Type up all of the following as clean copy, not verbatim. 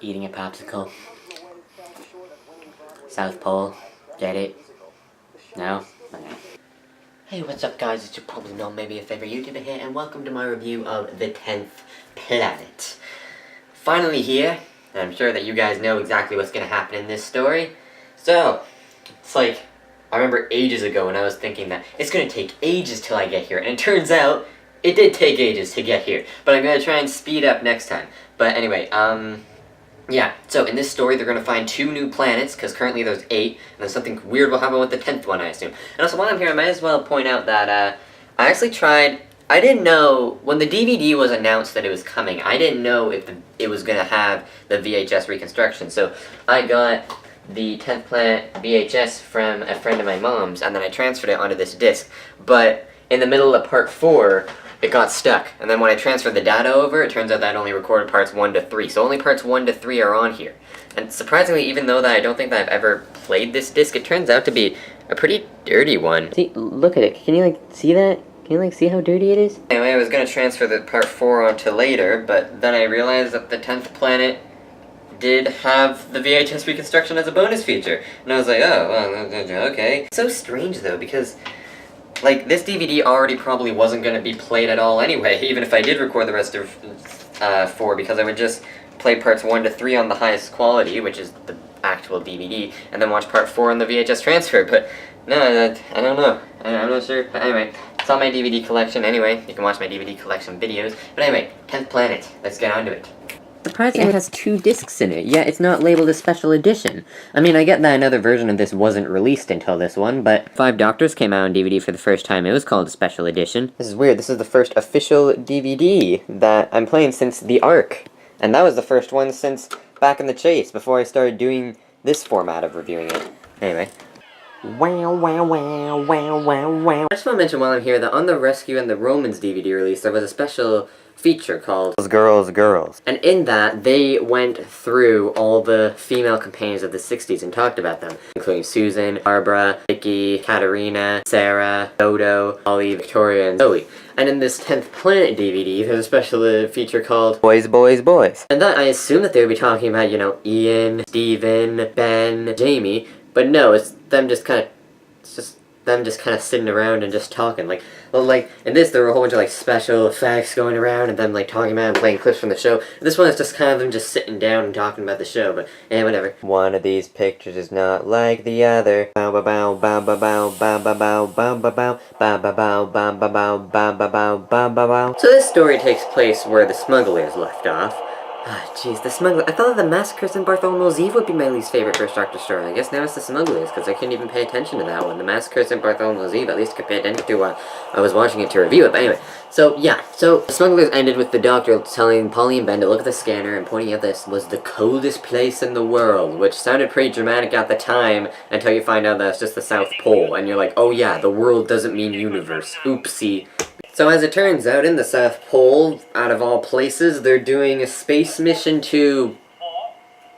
eating a popsicle. South Pole. Get it? No? Okay. Hey, what's up guys? It's your probably not maybe a favorite YouTuber here, and welcome to my review of the 10th Planet. Finally here, and I'm sure that you guys know exactly what's going to happen in this story. So, it's like, I remember ages ago when I was thinking that it's going to take ages till I get here, and it turns out, it did take ages to get here, but I'm going to try and speed up next time. But anyway, yeah, so in this story they're going to find 2 new planets, because currently there's 8, and then something weird will happen with the 10th one, I assume. And also while I'm here, I might as well point out that, I actually tried, I didn't know, when the DVD was announced that it was coming, I didn't know if it was going to have the VHS reconstruction, so I got the 10th Planet VHS from a friend of my mom's, and then I transferred it onto this disc, but in the middle of part 4, it got stuck, and then when I transferred the data over, it turns out that I only recorded parts 1 to 3, so only parts 1 to 3 are on here. And surprisingly, even though that I don't think that I've ever played this disc, it turns out to be a pretty dirty one. See, look at it. Can you, like, see that? Can you, like, see how dirty it is? Anyway, I was gonna transfer the part 4 onto later, but then I realized that the 10th Planet did have the VHS reconstruction as a bonus feature. And I was like, oh, well, okay. It's so strange, though, because like, this DVD already probably wasn't going to be played at all anyway, even if I did record the rest of 4, because I would just play parts 1 to 3 on the highest quality, which is the actual DVD, and then watch part 4 on the VHS transfer, but no, I don't know. I'm not sure, but anyway, it's on my DVD collection anyway. You can watch my DVD collection videos, but anyway, 10th Planet, let's get on to it. Surprisingly, it has 2 discs in it, yet it's not labeled as special edition. I mean, I get that another version of this wasn't released until this one, but 5 Doctors came out on DVD for the first time. It was called a special edition. This is weird. This is the first official DVD that I'm playing since The Ark. And that was the first one since Back in the Chase, before I started doing this format of reviewing it. Anyway. Wow, wow, wow, wow, wow, wow. I just want to mention while I'm here that on the Rescue and the Romans DVD release, there was a special feature called Girls. And in that, they went through all the female companions of the 60s and talked about them, including Susan, Barbara, Vicky, Katerina, Sarah, Dodo, Holly, Victoria, and Zoe. And in this 10th Planet DVD, there's a special feature called Boys. And that, I assume that they would be talking about, you know, Ian, Steven, Ben, Jamie, but no, it's them just kind of sitting around and just talking. Like, well, like, in this, there were a whole bunch of, like, special effects going around and them, like, talking about and playing clips from the show. This one is just kind of them just sitting down and talking about the show, but, whatever. One of these pictures is not like the other. Bow ba bow, bow ba bow, bow ba bow, bow ba bow, bow ba bow, bow ba bow, bow ba bow, bow ba bow. So this story takes place where the smugglers left off. Ah, jeez, the Smuggler. I thought that the Massacres in Bartholomew's Eve would be my least favorite First Doctor story. I guess now it's the Smugglers, because I couldn't even pay attention to that one. The Massacres in Bartholomew's Eve, at least I could pay attention to while I was watching it to review it. But anyway, so yeah, so the Smugglers ended with the Doctor telling Polly and Ben to look at the scanner and pointing out this was the coldest place in the world, which sounded pretty dramatic at the time until you find out that it's just the South Pole, and you're like, oh yeah, the world doesn't mean universe. Oopsie. So as it turns out, in the South Pole, out of all places, they're doing a space mission to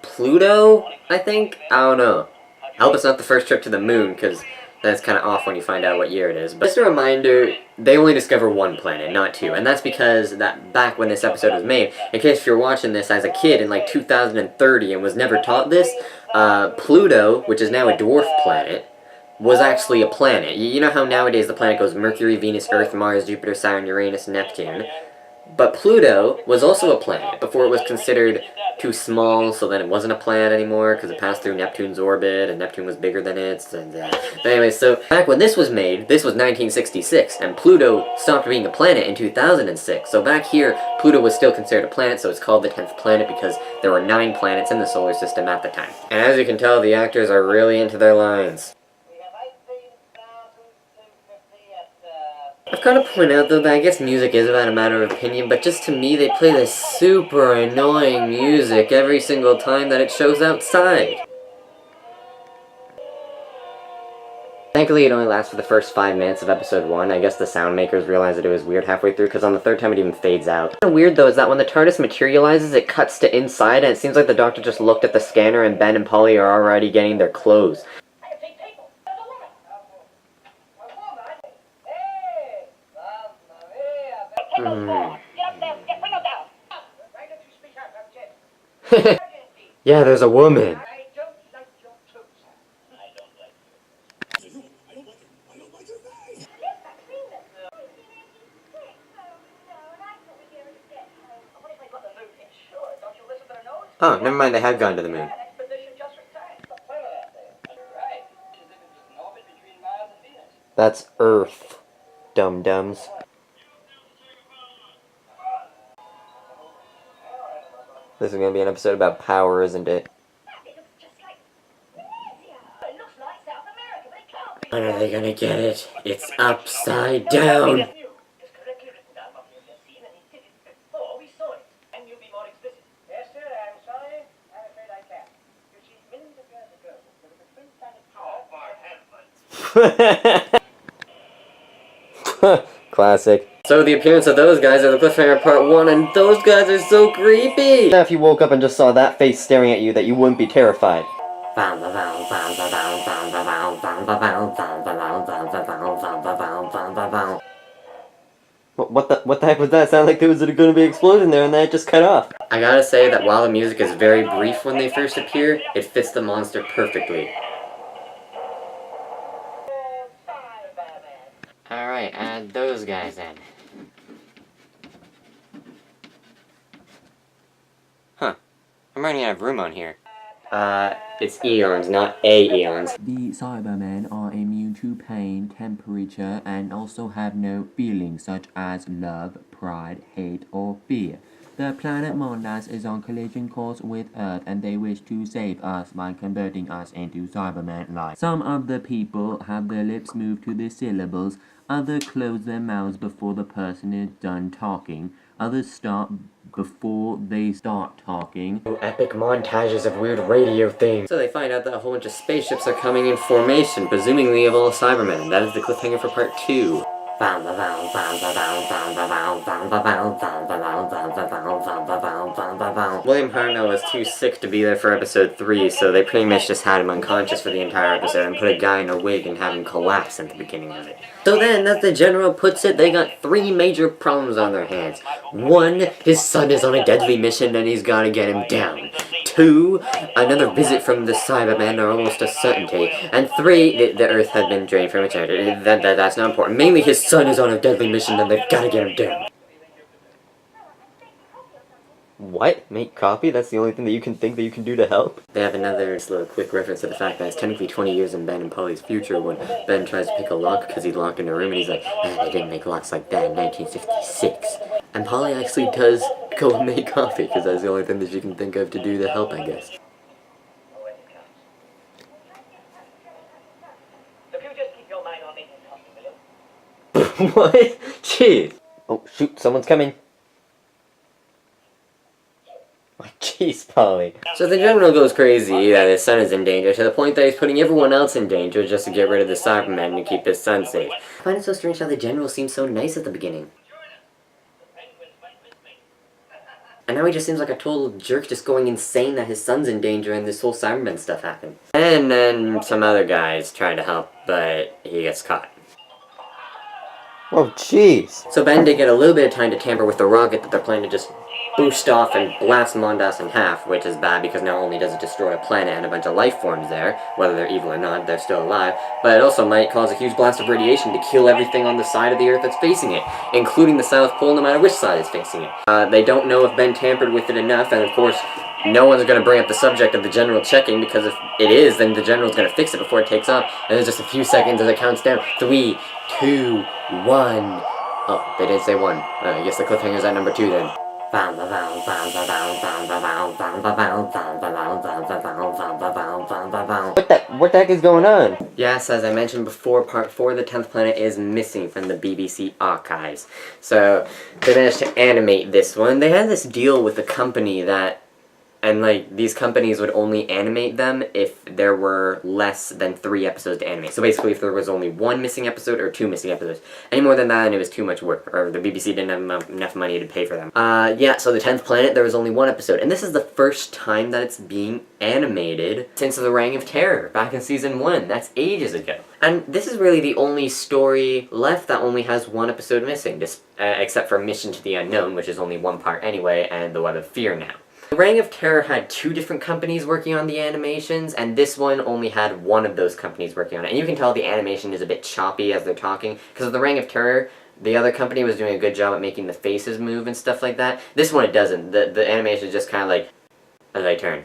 Pluto, I think? I don't know. I hope it's not the first trip to the moon, because that's kind of off when you find out what year it is. But just a reminder, they only discover 1 planet, not 2. And that's because that back when this episode was made, in case you're watching this as a kid in like 2030 and was never taught this, Pluto, which is now a dwarf planet, was actually a planet. You know how nowadays the planet goes Mercury, Venus, Earth, Mars, Jupiter, Saturn, Uranus, Neptune? But Pluto was also a planet before it was considered too small, so then it wasn't a planet anymore because it passed through Neptune's orbit and Neptune was bigger than it. But anyway, so back when this was made, this was 1966, and Pluto stopped being a planet in 2006. So back here, Pluto was still considered a planet, so it's called the 10th planet because there were 9 planets in the solar system at the time. And as you can tell, the actors are really into their lines. I've got to point out though that I guess music is about a matter of opinion, but just to me they play this super annoying music every single time that it shows outside. Thankfully it only lasts for the first 5 minutes of episode 1. I guess the sound makers realized that it was weird halfway through, because on the 3rd time it even fades out. What's weird though is that when the TARDIS materializes, it cuts to inside, and it seems like the Doctor just looked at the scanner and Ben and Polly are already getting their clothes. Yeah, there's a woman. I don't like your tone, sir. I don't like you. I don't like it. I don't like your face. What if I got the moon in? Sure. Don't you listen to the notes? Oh, never mind, they have gone to the moon. An expedition just returned. The planet out there. Right. Is it just an orbit between Mars and Venus? That's Earth, dum-dums. This is gonna be an episode about power, isn't it? It looks just like Venezia. It looks like South America, but it can't be. When are they gonna get it? It's upside down. It's correctly written down what we have just seen, and he did it before we saw it. And you'll be more explicit. Yes, sir, I'm sorry. I'm afraid I can't. You see, millions of years ago, there was a twin planet. Oh, for heaven. Classic. So the appearance of those guys are the cliffhanger part 1, and those guys are so creepy! Now if you woke up and just saw that face staring at you, that you wouldn't be terrified. What the heck was that? It sounded like there was gonna be an explosion there and then it just cut off. I gotta say that while the music is very brief when they first appear, it fits the monster perfectly. Alright, add those guys in. Huh. I'm running out of room on here. It's eons, not eons. The Cybermen are immune to pain, temperature, and also have no feelings such as love, pride, hate, or fear. The planet Mondas is on collision course with Earth, and they wish to save us by converting us into Cybermen-like. Some of the people have their lips moved to the syllables, others close their mouths before the person is done talking, others stop before they start talking. Epic montages of weird radio things. So they find out that a whole bunch of spaceships are coming in formation, presumably of all Cybermen, and that is the cliffhanger for part 2. William Hartnell was too sick to be there for episode 3, so they pretty much just had him unconscious for the entire episode and put a guy in a wig and have him collapse at the beginning of it. So then, as the general puts it, they got 3 major problems on their hands. 1, his son is on a deadly mission and he's gotta get him down. 2, another visit from the Cybermen are almost a certainty. And 3, the Earth had been drained from its energy. That's not important. Mainly his son is on a deadly mission and they've gotta get him down. What? Make coffee? That's the only thing that you can think that you can do to help? They have another little quick reference to the fact that it's technically 20 years in Ben and Polly's future when Ben tries to pick a lock because he's locked in a room and he's like, they didn't make locks like that in 1956. And Polly actually does go and make coffee because that's the only thing that she can think of to do to help, I guess. If you just keep your mind on making coffee, will you? What? Jeez. Oh, shoot, someone's coming. Oh, jeez, Polly. So the general goes crazy that his son is in danger, to the point that he's putting everyone else in danger just to get rid of the Cybermen and keep his son safe. I find it so strange how the general seems so nice at the beginning. And now he just seems like a total jerk, just going insane that his son's in danger and this whole Cybermen stuff happened. And then some other guys trying to help, but he gets caught. Oh, jeez. So Ben did get a little bit of time to tamper with the rocket that they're planning to just boost off and blast Mondas in half, which is bad because not only does it destroy a planet and a bunch of life forms there, whether they're evil or not, they're still alive, but it also might cause a huge blast of radiation to kill everything on the side of the Earth that's facing it, including the South Pole no matter which side is facing it. They don't know if Ben tampered with it enough, and of course, no one's going to bring up the subject of the general checking, because if it is, then the general's going to fix it before it takes off, and there's just a few seconds as it counts down. 3, 2, 1. Oh, they did say 1. I guess the cliffhanger's at number 2 then. What the heck is going on? Yes, as I mentioned before, part 4 of the 10th Planet is missing from the BBC archives. So, they managed to animate this one. They had this deal with a company that, and like, these companies would only animate them if there were less than 3 episodes to animate. So basically, if there was only 1 missing episode or 2 missing episodes. Any more than that, and it was too much work, or the BBC didn't have enough money to pay for them. Yeah, so the 10th Planet, there was only 1 episode. And this is the first time that it's being animated since the Reign of Terror, back in season 1. That's ages ago. And this is really the only story left that only has 1 episode missing, just, except for Mission to the Unknown, which is only 1 part anyway, and The Web of Fear now. The Reign of Terror had 2 different companies working on the animations, and this one only had one of those companies working on it. And you can tell the animation is a bit choppy as they're talking, because of the Reign of Terror, the other company was doing a good job at making the faces move and stuff like that. This one it doesn't. The animation is just kind of like, as I turn.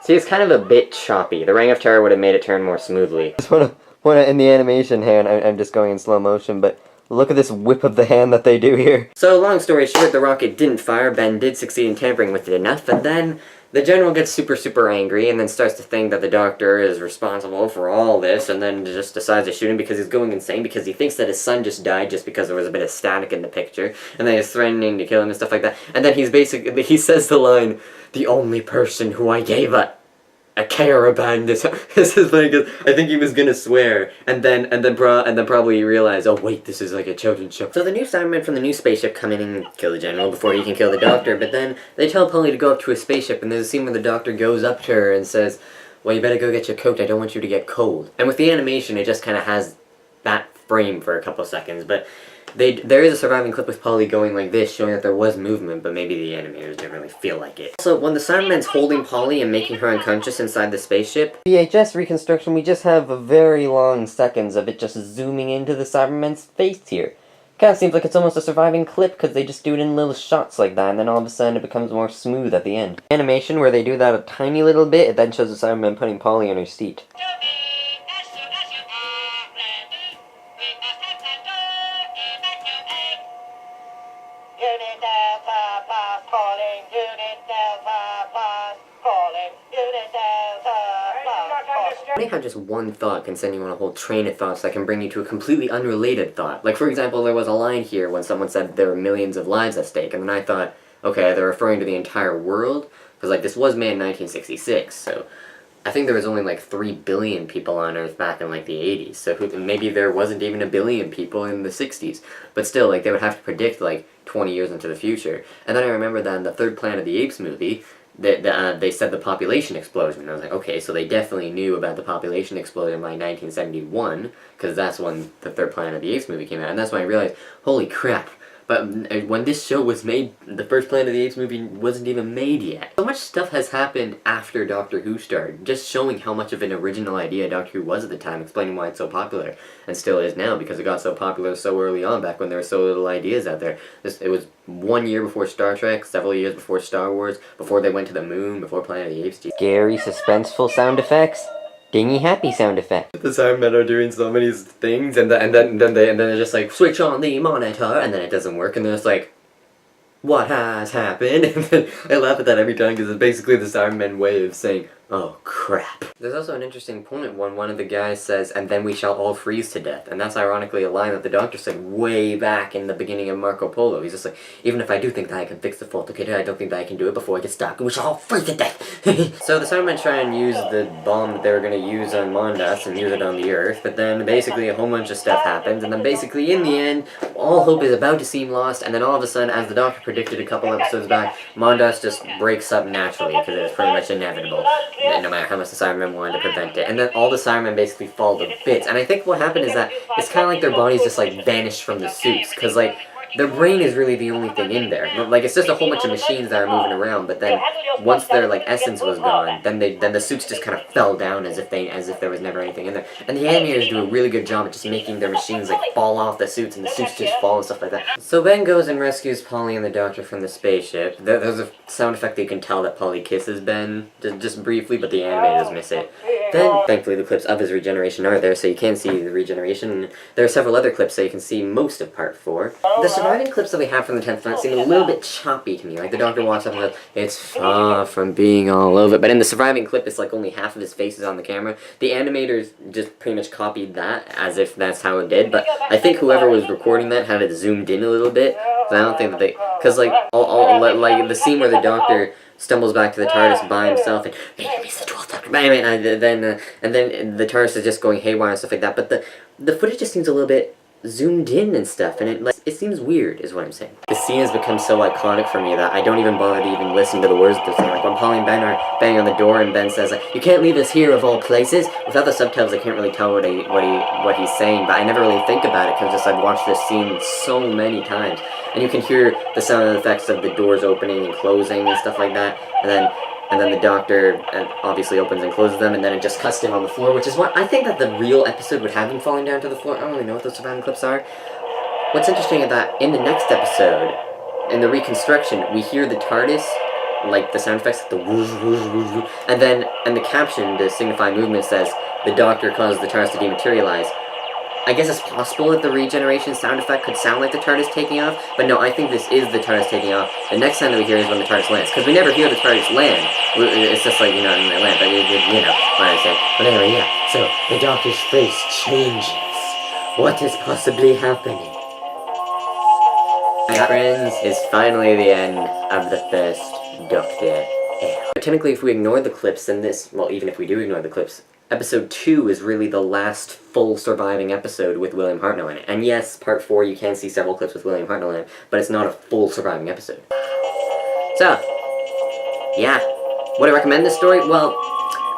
See, it's kind of a bit choppy. The Reign of Terror would have made it turn more smoothly. Just wanna in the animation here, and I'm just going in slow motion, but look at this whip of the hand that they do here. So, long story short, the rocket didn't fire. Ben did succeed in tampering with it enough, and then the general gets super angry and then starts to think that the doctor is responsible for all this, and then just decides to shoot him because he's going insane because he thinks that his son just died just because there was a bit of static in the picture, and then he's threatening to kill him and stuff like that. And then he says the line, "The only person who I gave a caravan." This is funny because I think he was gonna swear, and then probably realize, oh wait, this is like a children's show. So the new Cybermen from the new spaceship come in and kill the general before he can kill the doctor. But then they tell Polly to go up to a spaceship, and there's a scene where the doctor goes up to her and says, "Well, you better go get your coat. I don't want you to get cold." And with the animation, it just kind of has that frame for a couple seconds, but. There is a surviving clip with Polly going like this, showing that there was movement, but maybe the animators didn't really feel like it. So when the Cyberman's holding Polly and making her unconscious inside the spaceship, VHS reconstruction, we just have a very long seconds of it just zooming into the Cyberman's face here. Kinda seems like it's almost a surviving clip, because they just do it in little shots like that, and then all of a sudden it becomes more smooth at the end. Animation where they do that a tiny little bit, it then shows the Cyberman putting Polly on her seat. Funny how just one thought can send you on a whole train of thoughts that can bring you to a completely unrelated thought. Like, for example, there was a line here when someone said there were millions of lives at stake, and then I thought, okay, they're referring to the entire world? Because, like, this was made in 1966, so I think there was only, like, 3 billion people on Earth back in, like, the 80s, so maybe there wasn't even 1 billion people in the 60s. But still, like, they would have to predict, like, 20 years into the future. And then I remember that in the third Planet of the Apes movie, they said the population explosion. And I was like, okay, so they definitely knew about the population explosion by 1971, because that's when the third Planet of the Apes movie came out, and that's when I realized, holy crap. But when this show was made, the first Planet of the Apes movie wasn't even made yet. So much stuff has happened after Doctor Who started, just showing how much of an original idea Doctor Who was at the time, explaining why it's so popular, and still is now, because it got so popular so early on, back when there were so little ideas out there. It was 1 year before Star Trek, several years before Star Wars, before they went to the moon, before Planet of the Apes. Scary, suspenseful sound effects. Dingy happy sound effect. The Cybermen are doing so many things, and then they're just like, switch on the monitor, and then it doesn't work, and then it's like, what has happened? And then I laugh at that every time because it's basically the Cybermen way of saying, oh crap. There's also an interesting point when one of the guys says, and then we shall all freeze to death. And that's ironically a line that the Doctor said way back in the beginning of Marco Polo. He's just like, even if I do think that I can fix the fault locator, I don't think that I can do it before I get stuck, and we shall all freeze to death. So the Cybermen try and use the bomb that they were going to use on Mondas and use it on the Earth, but then basically a whole bunch of stuff happens, and then basically in the end, all hope is about to seem lost, and then all of a sudden, as the Doctor predicted a couple episodes back, Mondas just breaks up naturally, because it was pretty much inevitable, no matter how much the Cybermen wanted to prevent it. And then all the Cybermen basically fall to bits, and I think what happened is that it's kind of like their bodies just like vanished from the suits, because like, their brain is really the only thing in there. Like, it's just a whole bunch of machines that are moving around, but then once their like essence was gone, then the suits just kind of fell down as if there was never anything in there. And the animators do a really good job at just making their machines like fall off the suits, and the suits just fall and stuff like that. So Ben goes and rescues Polly and the Doctor from the spaceship. There's a sound effect that you can tell that Polly kisses Ben, just briefly, but the animators miss it. Then, thankfully, the clips of his regeneration are there, so you can see the regeneration. There are several other clips, so you can see most of Part 4. The surviving clips that we have from the 10th planet seem a little bit choppy to me. Like, the Doctor walks up and goes, it's far from being all over. But in the surviving clip, it's like only half of his face is on the camera. The animators just pretty much copied that, as if that's how it did. But I think whoever was recording that had it zoomed in a little bit. So I don't think that they... Because, like, like, the scene where the Doctor stumbles back to the TARDIS by himself, and maybe it's the 12th Doctor, and then the TARDIS is just going haywire and stuff like that. But the footage just seems a little bit zoomed in and stuff, and it seems weird, is what I'm saying. The scene has become so iconic for me that I don't even bother to even listen to the words they're saying. Like when Polly and Ben are banging on the door, and Ben says, like, "You can't leave us here of all places." Without the subtitles, I can't really tell what he's saying, but I never really think about it because I've watched this scene so many times, and you can hear the sound effects of the doors opening and closing and stuff like that, and then the doctor obviously opens and closes them, and then it just cuts him on the floor, which is what I think that the real episode would have him falling down to the floor. I don't really know what those surviving clips are. What's interesting is that in the next episode, in the reconstruction, we hear the TARDIS, like the sound effects, the whoosh, whoosh, whoosh, whoosh, and the caption to signify movement says, "The Doctor causes the TARDIS to dematerialize." I guess it's possible that the regeneration sound effect could sound like the TARDIS taking off, but no, I think this is the TARDIS taking off. The next time that we hear is when the TARDIS lands, because we never hear the TARDIS land. It's just like, you know, when they land, but you know what I'm saying. But anyway, yeah, so the Doctor's face changes. What is possibly happening? My friends, is finally the end of the first Doctor. But technically, if we ignore the clips, then even if we do ignore the clips, Episode 2 is really the last full surviving episode with William Hartnell in it. And yes, Part 4, you can see several clips with William Hartnell in it, but it's not a full surviving episode. So, yeah. Would I recommend this story? Well,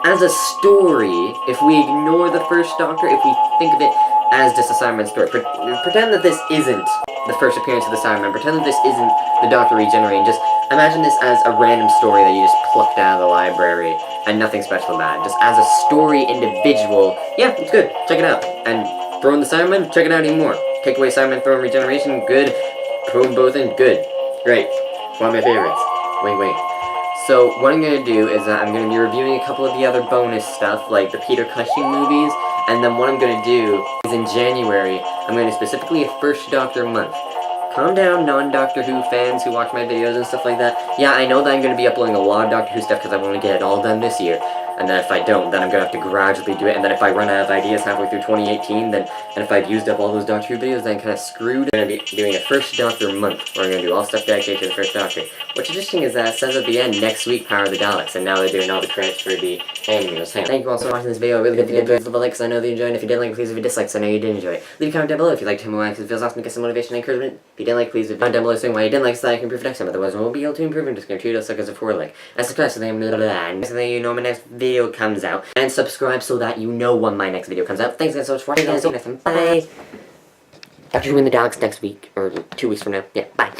as a story, if we ignore the first Doctor, if we think of it as just a Cyberman story, pretend that this isn't the first appearance of the Cyberman, pretend that this isn't the Doctor regenerating, just imagine this as a random story that you just plucked out of the library, and nothing special about it. Just as a story individual, yeah, it's good. Check it out. And throw in the Cyberman, check it out even more. Take away Cyberman, throw in regeneration, good. Throw them both in, good. Great. One of my favorites. Wait. So what I'm going to do is I'm going to be reviewing a couple of the other bonus stuff, like the Peter Cushing movies, and then what I'm going to do is in January, I'm going to specifically a First Doctor month. Calm down, non-Doctor Who fans who watch my videos and stuff like that. Yeah, I know that I'm going to be uploading a lot of Doctor Who stuff because I want to get it all done this year. And then if I don't, then I'm going to have to gradually do it. And then if I run out of ideas halfway through 2018, and if I've used up all those Doctor Who videos, then I'm kind of screwed. I'm going to be doing a First Doctor month, where I'm going to do all stuff dedicated to the First Doctor. What's interesting is that it says at the end, next week, Power of the Daleks, and now they're doing all the credits for the animals. Thank you all so much for watching this video. I really hope you did enjoy it. Leave a like, because I know that you enjoyed it. If you didn't like it, please leave a dislike, because I know you did enjoy it. Leave a comment down below if you'd like to tell me why, because it feels awesome to get some motivation and encouragement. If you didn't like, please leave a comment down below saying why you didn't like, so that I can improve next time. Otherwise, I won't be able to improve and just going to treat us like as a 4-like. That's the class, so then you know my next video comes out. And subscribe so that you know when my next video comes out. Thanks guys so much for watching. Bye. Doctor Who and the Daleks next week, or 2 weeks from now. Yeah, bye.